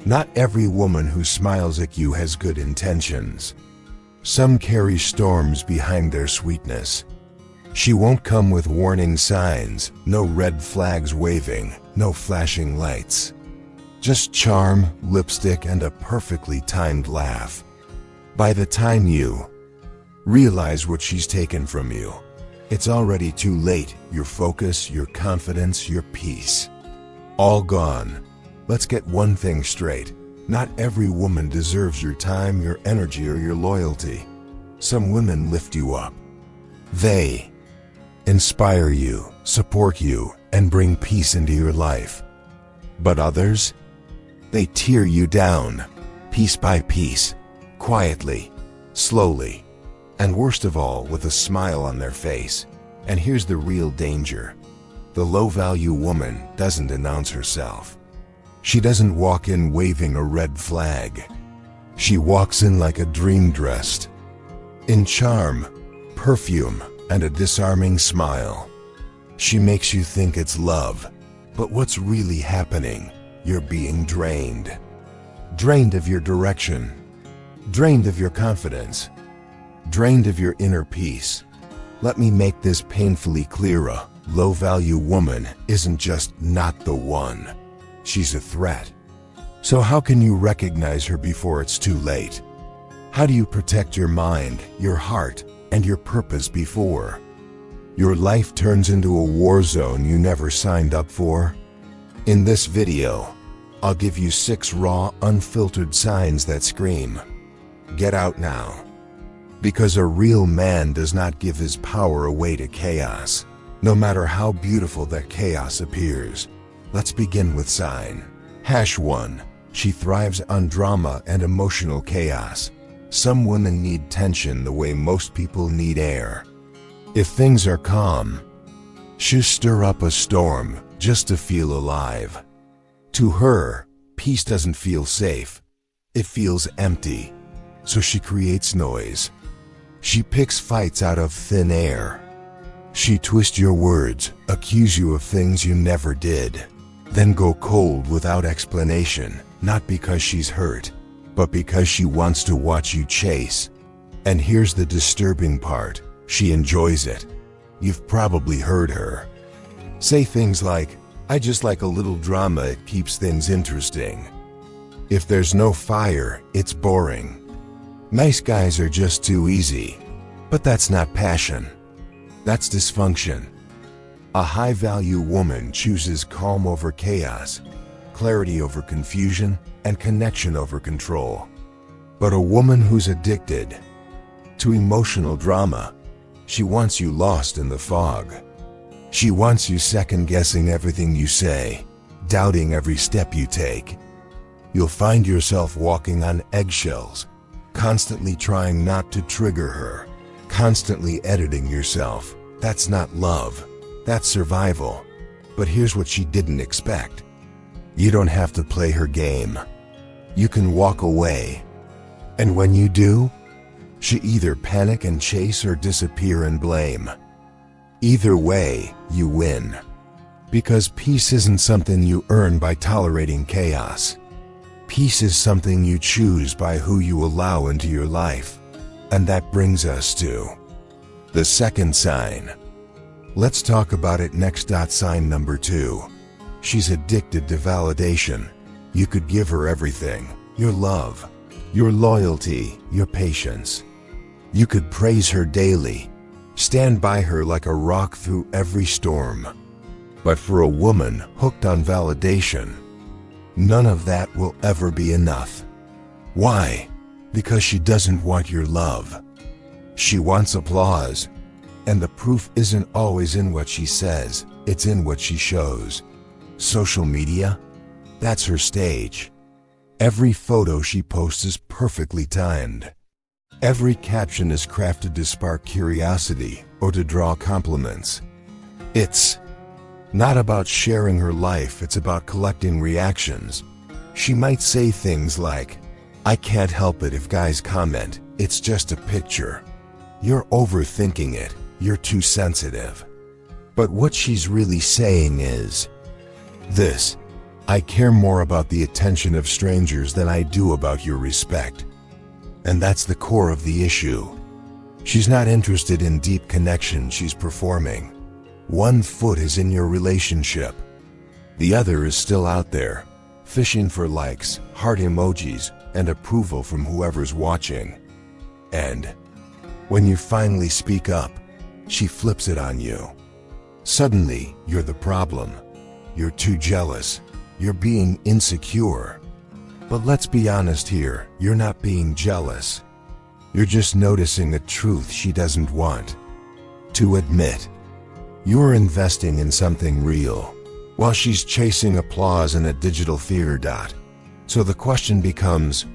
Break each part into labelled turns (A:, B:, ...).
A: Not every woman who smiles at you has good intentions. Some carry storms behind their sweetness. She won't come with warning signs, no red flags waving, no flashing lights. Just charm, lipstick, and a perfectly timed laugh. By the time you realize what she's taken from you, it's already too late. Your focus, your confidence, your peace, all gone. Let's get one thing straight. Not every woman deserves your time, your energy, or your loyalty. Some women lift you up. They inspire you, support you, and bring peace into your life. But others, they tear you down, piece by piece, quietly, slowly, and worst of all, with a smile on their face. And here's the real danger. The low-value woman doesn't announce herself. She doesn't walk in waving a red flag. She walks in like a dream dressed in charm, perfume, and a disarming smile. She makes you think it's love, but what's really happening? You're being drained. Drained of your direction. Drained of your confidence. Drained of your inner peace. Let me make this painfully clear. A low-value woman isn't just not the one. She's a threat. So how can you recognize her before it's too late? How do you protect your mind, your heart, and your purpose before your life turns into a war zone you never signed up for? In this video, I'll give you 6 raw, unfiltered signs that scream, "Get out now." Because a real man does not give his power away to chaos, no matter how beautiful that chaos appears. Let's begin with sign. #1. She thrives on drama and emotional chaos. Some women need tension the way most people need air. If things are calm, she'll stir up a storm just to feel alive. To her, peace doesn't feel safe. It feels empty. So she creates noise. She picks fights out of thin air. She twists your words, accuse you of things you never did, then go cold without explanation, not because she's hurt, but because she wants to watch you chase. And here's the disturbing part. She enjoys it. You've probably heard her say things like, "I just like a little drama, it keeps things interesting. If there's no fire, it's boring. Nice guys are just too easy." But that's not passion. That's dysfunction. A high-value woman chooses calm over chaos, clarity over confusion, and connection over control. But a woman who's addicted to emotional drama, she wants you lost in the fog. She wants you second-guessing everything you say, doubting every step you take. You'll find yourself walking on eggshells, constantly trying not to trigger her, constantly editing yourself. That's not love. That's survival. But here's what she didn't expect. You don't have to play her game. You can walk away. And when you do, she either panic and chase or disappear and blame. Either way, you win. Because peace isn't something you earn by tolerating chaos. Peace is something you choose by who you allow into your life. And that brings us to the second sign. Let's talk about it next. Sign number 2. She's addicted to validation. You could give her everything. Your love, your loyalty, your patience. You could praise her daily. Stand by her like a rock through every storm. But for a woman hooked on validation, none of that will ever be enough. Why? Because she doesn't want your love. She wants applause. And the proof isn't always in what she says, it's in what she shows. Social media? That's her stage. Every photo she posts is perfectly timed. Every caption is crafted to spark curiosity or to draw compliments. It's not about sharing her life, it's about collecting reactions. She might say things like, "I can't help it if guys comment, it's just a picture. You're overthinking it, you're too sensitive." But what she's really saying is this: I care more about the attention of strangers than I do about your respect. And that's the core of the issue. She's not interested in deep connection, she's performing. One foot is in your relationship. The other is still out there, fishing for likes, heart emojis, and approval from whoever's watching. And when you finally speak up, she flips it on you. Suddenly, you're the problem. You're too jealous. You're being insecure. But let's be honest here, you're not being jealous. You're just noticing a truth she doesn't want to admit. You're investing in something real, while she's chasing applause in a digital theater dot. So the question becomes,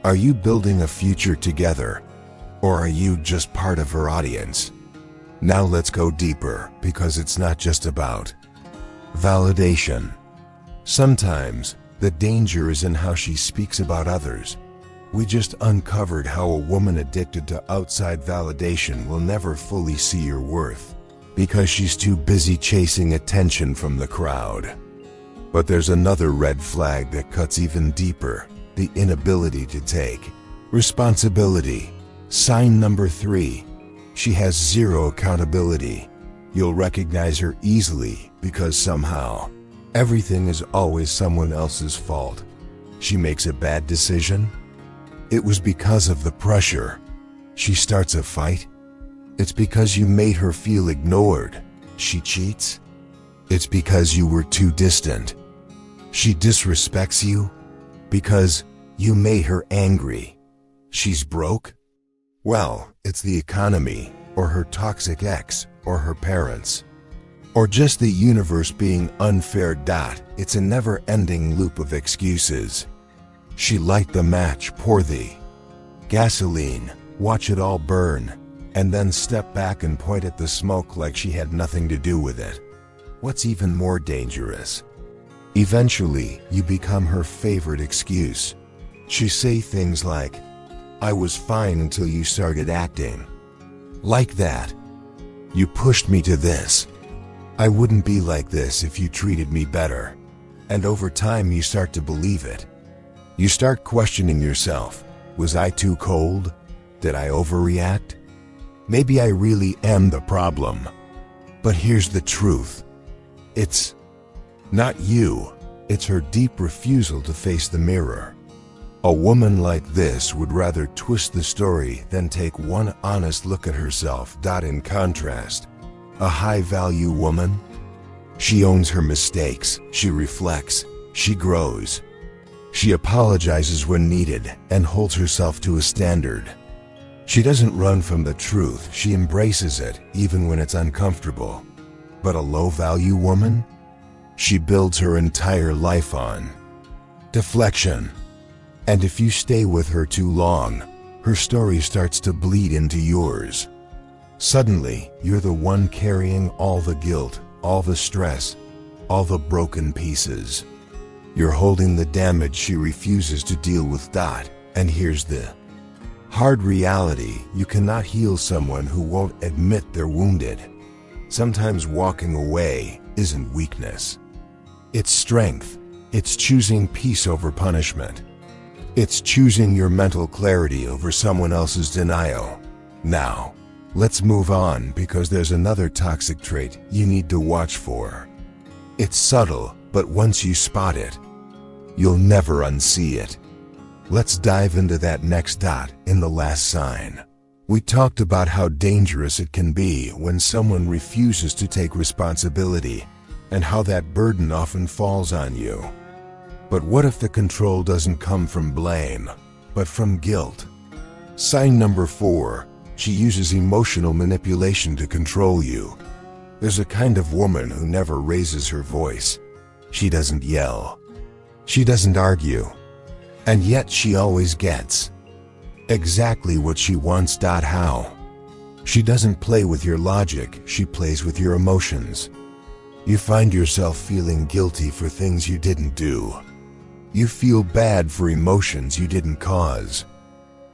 A: are you building a future together, or are you just part of her audience? Now let's go deeper, because it's not just about validation. Sometimes, the danger is in how she speaks about others. We just uncovered how a woman addicted to outside validation will never fully see your worth, because she's too busy chasing attention from the crowd. But there's another red flag that cuts even deeper: the inability to take responsibility. Sign number 3. She has zero accountability. You'll recognize her easily because somehow, everything is always someone else's fault. She makes a bad decision. It was because of the pressure. She starts a fight. It's because you made her feel ignored. She cheats. It's because you were too distant. She disrespects you because you made her angry. She's broke. Well, it's the economy, or her toxic ex, or her parents, or just the universe being unfair. It's a never-ending loop of excuses. She light the match, pour the gasoline, watch it all burn, and then step back and point at the smoke like she had nothing to do with it. What's even more dangerous? Eventually, you become her favorite excuse. She say things like, "I was fine until you started acting like that. You pushed me to this. I wouldn't be like this if you treated me better." And over time you start to believe it. You start questioning yourself. Was I too cold? Did I overreact? Maybe I really am the problem. But here's the truth. It's not you. It's her deep refusal to face the mirror. A woman like this would rather twist the story than take one honest look at herself. In contrast, a high-value woman, she owns her mistakes, she reflects, she grows. She apologizes when needed and holds herself to a standard. She doesn't run from the truth, she embraces it even when it's uncomfortable. But a low-value woman? She builds her entire life on deflection. And if you stay with her too long, her story starts to bleed into yours. Suddenly, you're the one carrying all the guilt, all the stress, all the broken pieces. You're holding the damage she refuses to deal with. And here's the hard reality: you cannot heal someone who won't admit they're wounded. Sometimes walking away isn't weakness. It's strength. It's choosing peace over punishment. It's choosing your mental clarity over someone else's denial. Now, let's move on, because there's another toxic trait you need to watch for. It's subtle, but once you spot it, you'll never unsee it. Let's dive into that next in the last sign. We talked about how dangerous it can be when someone refuses to take responsibility, and how that burden often falls on you. But what if the control doesn't come from blame, but from guilt? Sign number 4, she uses emotional manipulation to control you. There's a kind of woman who never raises her voice. She doesn't yell. She doesn't argue. And yet she always gets exactly what she wants. How? She doesn't play with your logic, she plays with your emotions. You find yourself feeling guilty for things you didn't do. You feel bad for emotions you didn't cause.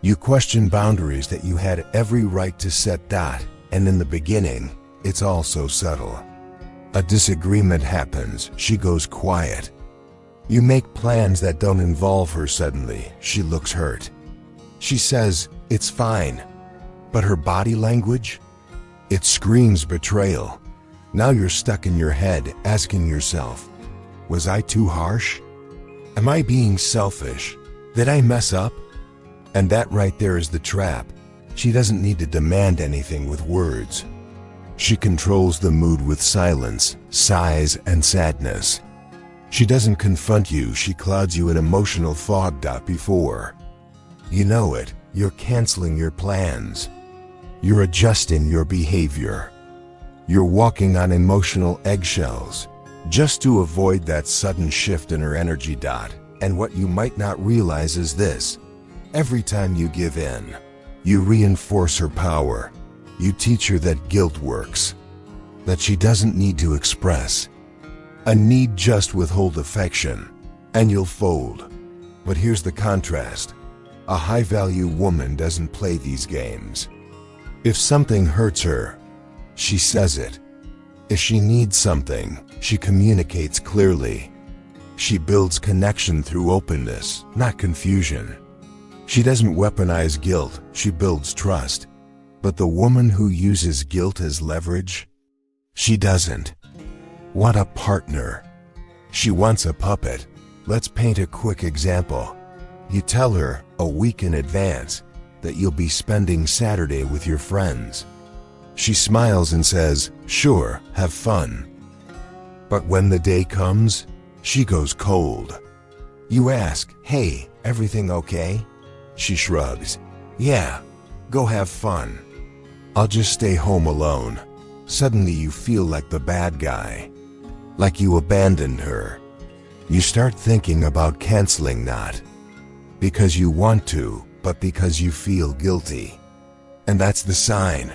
A: You question boundaries that you had every right to set. And in the beginning, it's all so subtle. A disagreement happens, she goes quiet. You make plans that don't involve her. Suddenly, she looks hurt. She says, "It's fine." But her body language? It screams betrayal. Now you're stuck in your head, asking yourself, was I too harsh? Am I being selfish? Did I mess up? And that right there is the trap. She doesn't need to demand anything with words. She controls the mood with silence, sighs, and sadness. She doesn't confront you, she clouds you in emotional fog. Before you know it, you're canceling your plans. You're adjusting your behavior. You're walking on emotional eggshells, just to avoid that sudden shift in her energy. And what you might not realize is this: every time you give in, you reinforce her power. You teach her that guilt works, that she doesn't need to express a need, just withhold affection, and you'll fold. But here's the contrast. A high-value woman doesn't play these games. If something hurts her, she says it. If she needs something, she communicates clearly. She builds connection through openness, not confusion. She doesn't weaponize guilt, she builds trust. But the woman who uses guilt as leverage, she doesn't want a partner. She wants a puppet. Let's paint a quick example. You tell her a week in advance that you'll be spending Saturday with your friends. She smiles and says, "Sure, have fun." But when the day comes, she goes cold. You ask, "Hey, everything okay?" She shrugs. "Yeah, go have fun. I'll just stay home alone." Suddenly you feel like the bad guy, like you abandoned her. You start thinking about canceling, not because you want to, but because you feel guilty. And that's the sign.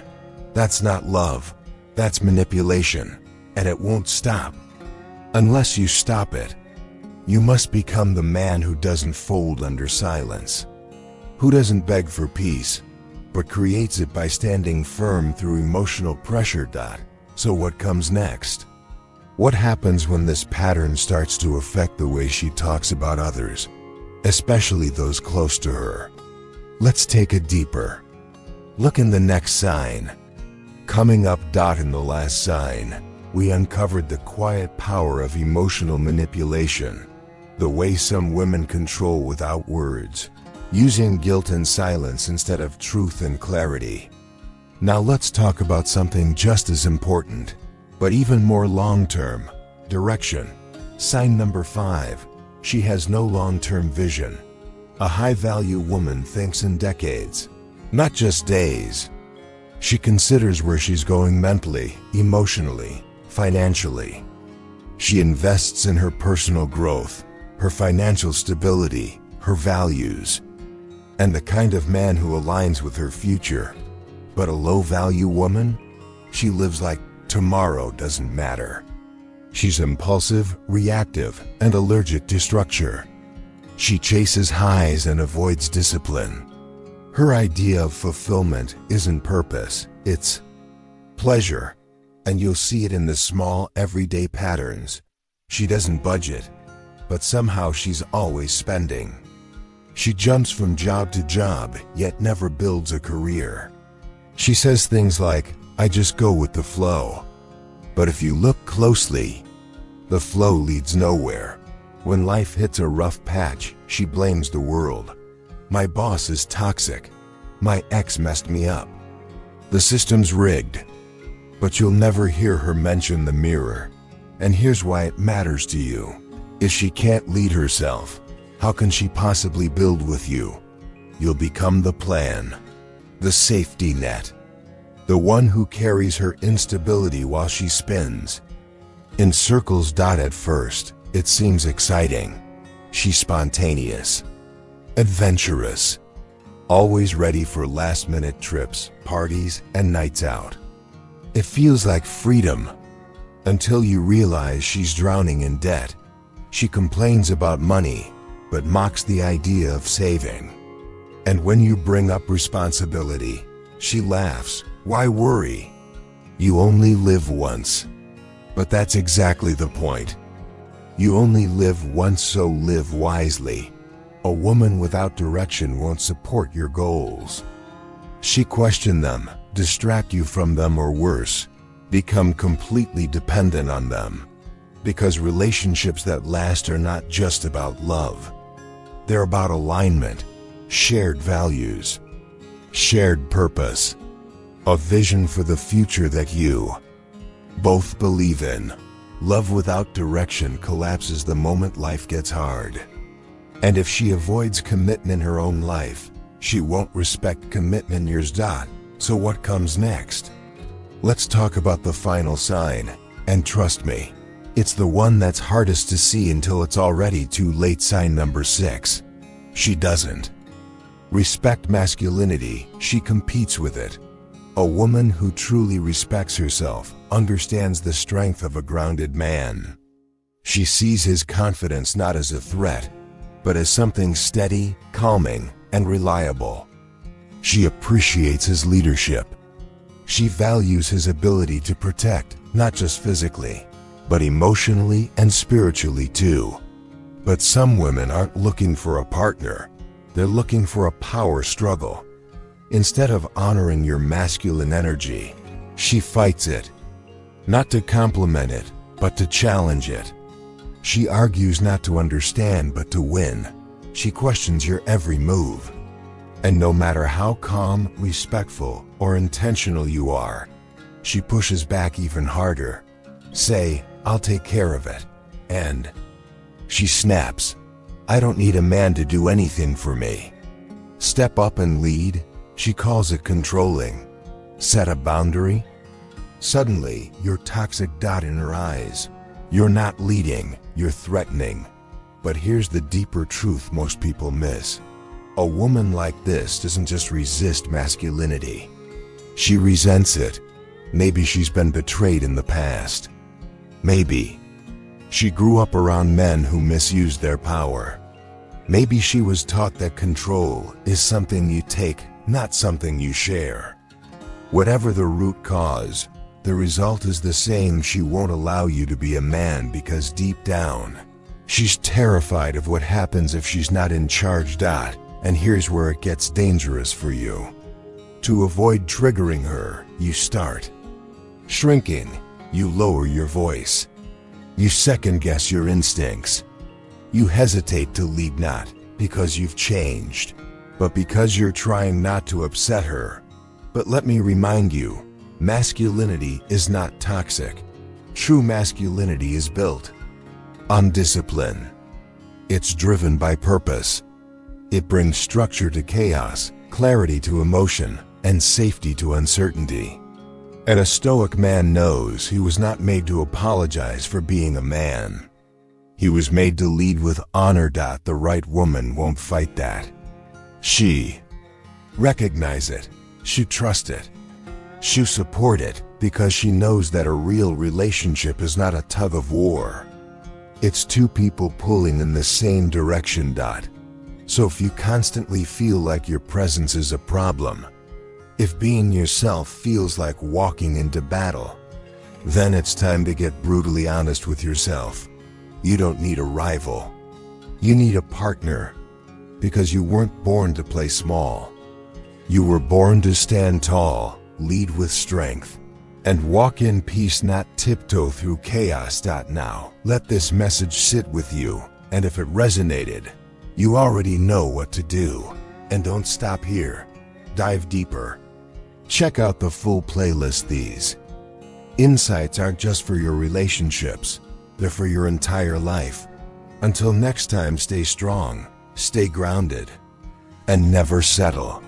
A: That's not love. That's manipulation. And it won't stop unless you stop it. You must become the man who doesn't fold under silence, who doesn't beg for peace, but creates it by standing firm through emotional pressure. So what comes next? What happens when this pattern starts to affect the way she talks about others, especially those close to her? Let's take it deeper. Look in the next sign. Coming up. In the last sign, we uncovered the quiet power of emotional manipulation, the way some women control without words, using guilt and silence instead of truth and clarity. Now let's talk about something just as important, but even more long-term: direction. Sign number 5. She has no long-term vision. A high-value woman thinks in decades, not just days. She considers where she's going mentally, emotionally, financially. She invests in her personal growth, her financial stability, her values, and the kind of man who aligns with her future. But a low-value woman? She lives like tomorrow doesn't matter. She's impulsive, reactive, and allergic to structure. She chases highs and avoids discipline. Her idea of fulfillment isn't purpose, it's pleasure. And you'll see it in the small, everyday patterns. She doesn't budget, but somehow she's always spending. She jumps from job to job, yet never builds a career. She says things like, "I just go with the flow." But if you look closely, the flow leads nowhere. When life hits a rough patch, she blames the world. "My boss is toxic. My ex messed me up. The system's rigged." But you'll never hear her mention the mirror. And here's why it matters to you. If she can't lead herself, how can she possibly build with you? You'll become the plan, the safety net, the one who carries her instability while she spins in circles. At first, it seems exciting. She's spontaneous, adventurous, always ready for last-minute trips, parties, and nights out. It feels like freedom, until you realize she's drowning in debt. She complains about money, but mocks the idea of saving. And when you bring up responsibility, she laughs. "Why worry? You only live once." But that's exactly the point. You only live once, so live wisely. A woman without direction won't support your goals. She questions them, distract you from them, or worse, become completely dependent on them. Because relationships that last are not just about love. They're about alignment, shared values, shared purpose, a vision for the future that you both believe in. Love without direction collapses the moment life gets hard. And if she avoids commitment in her own life, she won't respect commitment in yours. So what comes next? Let's talk about the final sign, and trust me, it's the one that's hardest to see until it's already too late. Sign number 6. She doesn't respect masculinity, she competes with it. A woman who truly respects herself understands the strength of a grounded man. She sees his confidence not as a threat, but as something steady, calming, and reliable. She appreciates his leadership. She values his ability to protect, not just physically, but emotionally and spiritually too. But some women aren't looking for a partner. They're looking for a power struggle. Instead of honoring your masculine energy, she fights it. Not to compliment it, but to challenge it. She argues not to understand, but to win. She questions your every move. And no matter how calm, respectful, or intentional you are, she pushes back even harder. Say, "I'll take care of it." And she snaps. "I don't need a man to do anything for me." Step up and lead. She calls it controlling. Set a boundary. Suddenly, you're toxic. In her eyes, you're not leading, you're threatening. But here's the deeper truth most people miss. A woman like this doesn't just resist masculinity. She resents it. Maybe she's been betrayed in the past. Maybe she grew up around men who misused their power. Maybe she was taught that control is something you take, not something you share. Whatever the root cause, the result is the same. She won't allow you to be a man because deep down, she's terrified of what happens if she's not in charge. And here's where it gets dangerous for you. To avoid triggering her, you start shrinking. You lower your voice. You second-guess your instincts. You hesitate to lead, not because you've changed, but because you're trying not to upset her. But let me remind you, masculinity is not toxic. True masculinity is built on discipline. It's driven by purpose. It brings structure to chaos, clarity to emotion, and safety to uncertainty. And a Stoic man knows he was not made to apologize for being a man. He was made to lead with honor. The right woman won't fight that. She recognize it. She trust it. She support it because she knows that a real relationship is not a tug of war. It's two people pulling in the same direction. So if you constantly feel like your presence is a problem, if being yourself feels like walking into battle, then it's time to get brutally honest with yourself. You don't need a rival. You need a partner. Because you weren't born to play small. You were born to stand tall, lead with strength, and walk in peace, not tiptoe through chaos. Now, let this message sit with you, and if it resonated, you already know what to do. And don't stop here. Dive deeper. Check out the full playlist. These insights aren't just for your relationships, they're for your entire life. Until next time, stay strong, stay grounded, and never settle.